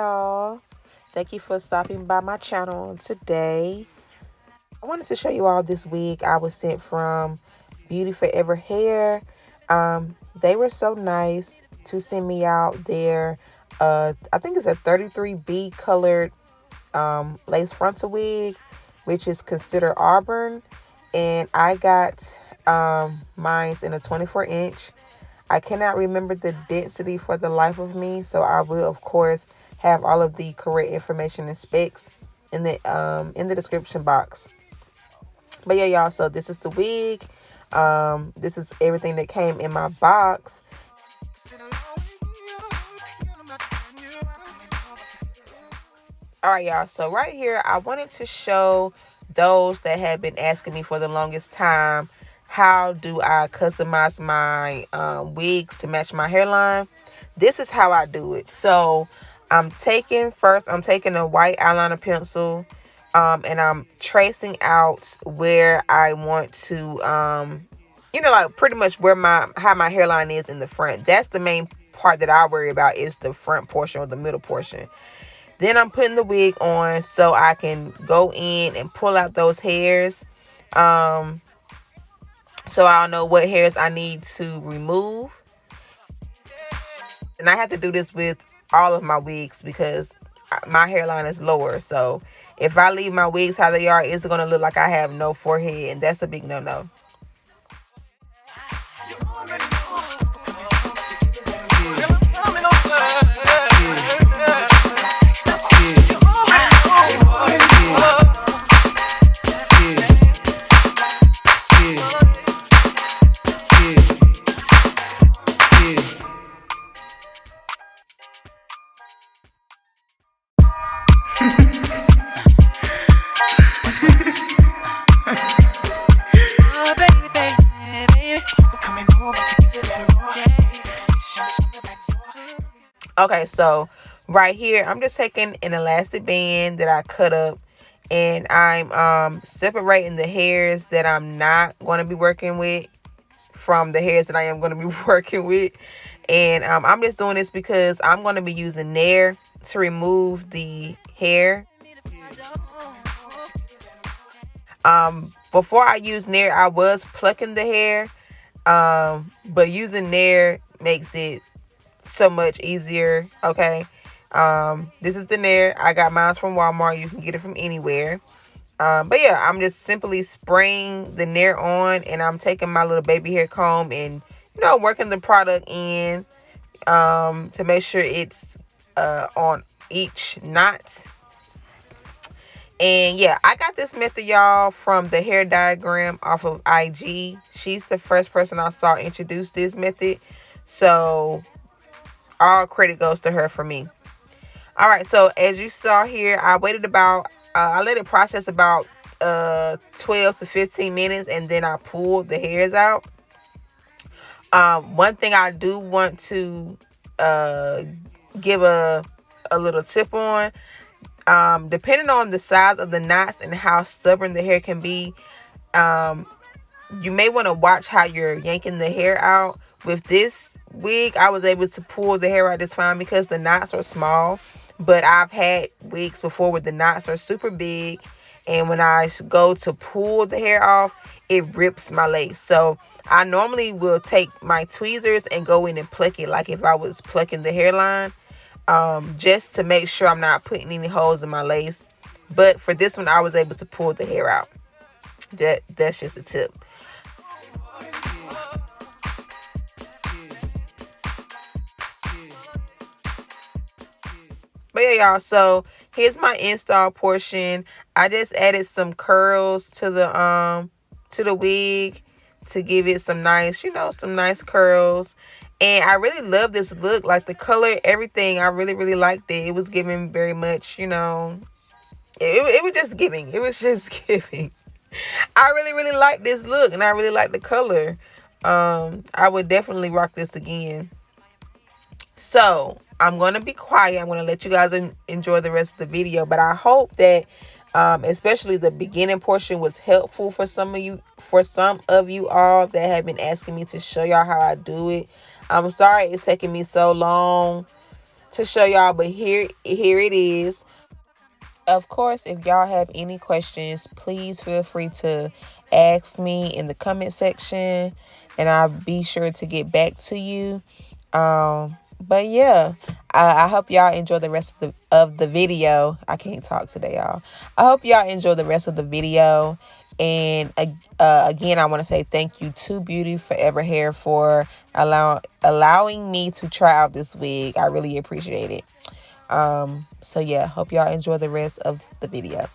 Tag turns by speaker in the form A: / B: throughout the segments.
A: y'all. Thank you for stopping by my channel today. I wanted to show you all this wig I was sent from Beauty Forever Hair. They were so nice to send me out their I think it's a 33B colored lace frontal wig, which is considered Auburn, and I got mine in a 24-inch. I cannot remember the density for the life of me, so I will, of course, have all of the correct information and specs in the description box. But yeah, y'all, so this is the wig. This is everything that came in my box. All right, y'all, so right here, I wanted to show those that have been asking me for the longest time, how do I customize my wigs to match my hairline? This is how I do it. So I'm taking a white eyeliner pencil, and I'm tracing out where I want to, like pretty much where how my hairline is in the front. That's the main part that I worry about, is the front portion or the middle portion. Then I'm putting the wig on so I can go in and pull out those hairs. So I'll know what hairs I need to remove. And I have to do this with all of my wigs because my hairline is lower. So if I leave my wigs how they are, it's going to look like I have no forehead. And that's a big no-no. Okay, so right here, I'm just taking an elastic band that I cut up, and I'm separating the hairs that I'm not going to be working with from the hairs that I am going to be working with. And I'm just doing this because I'm going to be using Nair to remove the hair. Before I use Nair, I was plucking the hair, but using Nair makes it so much easier. Okay, this is the Nair. I got mine from Walmart. You can get it from anywhere. But yeah, I'm just simply spraying the Nair on, and I'm taking my little baby hair comb and working the product in to make sure it's on each knot. And yeah, I got this method, y'all, from the Hair Diagram off of IG. She's the first person I saw introduce this method, so all credit goes to her for me. All right, so as you saw here, I waited about I let it process about 12 to 15 minutes, and then I pulled the hairs out. One thing I do want to give a little tip on, depending on the size of the knots and how stubborn the hair can be, you may want to watch how you're yanking the hair out. With this wig, I was able to pull the hair out just fine because the knots are small. But I've had wigs before where the knots are super big, and when I go to pull the hair off, it rips my lace. So I normally will take my tweezers and go in and pluck it like if I was plucking the hairline, just to make sure I'm not putting any holes in my lace. But for this one, I was able to pull the hair out. That's just a tip. But yeah, y'all, so here's my install portion. I just added some curls to the wig to give it some nice, some nice curls. And I really love this look, like the color, everything. I really, really liked it. It was giving very much, it was just giving. It was just giving. I really, really like this look, and I really like the color. I would definitely rock this again. So I'm going to be quiet. I'm going to let you guys enjoy the rest of the video. But I hope that especially the beginning portion was helpful for some of you all that have been asking me to show y'all how I do it. I'm sorry it's taking me so long to show y'all, but here it is. Of course, if y'all have any questions, please feel free to ask me in the comment section, and I'll be sure to get back to you. But yeah, I hope y'all enjoy the rest of the video. I can't talk today, y'all. I hope y'all enjoy the rest of the video. And again, I want to say thank you to Beauty Forever Hair for allowing me to try out this wig. I really appreciate it. So yeah, hope y'all enjoy the rest of the video.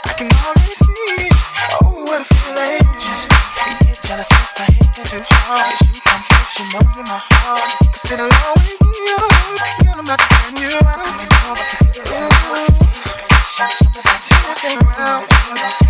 B: I can already see, oh, what a feeling. Just heart. You come first, you know you're my heart. Sit along with you, I'm not turn you out. Ooh, turn around.